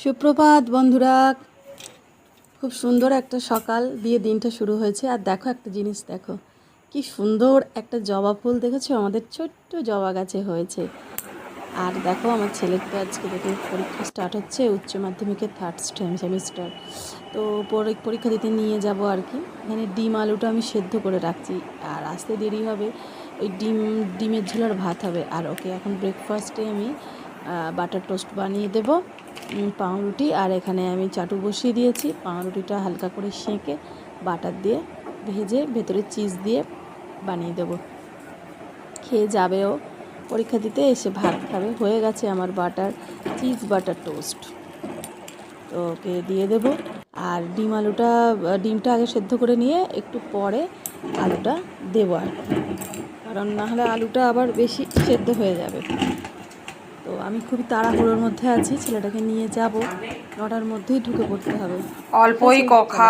সুপ্রভাত বন্ধুরা, খুব সুন্দর একটা সকাল দিয়ে দিনটা শুরু হয়েছে। আর দেখো একটা জিনিস, দেখো কি সুন্দর একটা জবা ফুল দেখেছো, আমাদের ছোট্ট জবা গাছে হয়েছে। আর দেখো আমার ছেলের তো আজকে থেকে পরীক্ষা স্টার্ট হচ্ছে, উচ্চ মাধ্যমিকের থার্ড সেমিস্টার। তো পরীক্ষা দিতে নিয়ে যাব আর কি। এখানে ডিম আলুটা আমি সেদ্ধ করে রাখছি, আর আসতে দেরি হবে। ওই ডিমের ঝোলার ভাত হবে। আর ওকে এখন ব্রেকফাস্টে আমি বাটার টোস্ট বানিয়ে দেবো, পাউরুটি। আর এখানে আমি চাটু বসিয়ে দিয়েছি। পাউরুটিটা হালকা করে সেঁকে বাটার দিয়ে ভেজে ভেতরে চিজ দিয়ে বানিয়ে দেবো। খেয়ে যাবে ও, পরীক্ষা দিতে এসে ভাত খাবে। হয়ে গেছে আমার বাটার টোস্ট, তো ওকে দিয়ে দেবো। আর ডিমটা আগে সেদ্ধ করে নিয়ে একটু পরে আলুটা দেবো আর কি, কারণ নাহলে আলুটা আবার বেশি সেদ্ধ হয়ে যাবে। তো আমি খুবই তাড়াহুড়োর মধ্যে আছি, ছেলেটাকে নিয়ে যাব, 9টার মধ্যেই ঢুকে পড়তে হবে। অল্পই কথা।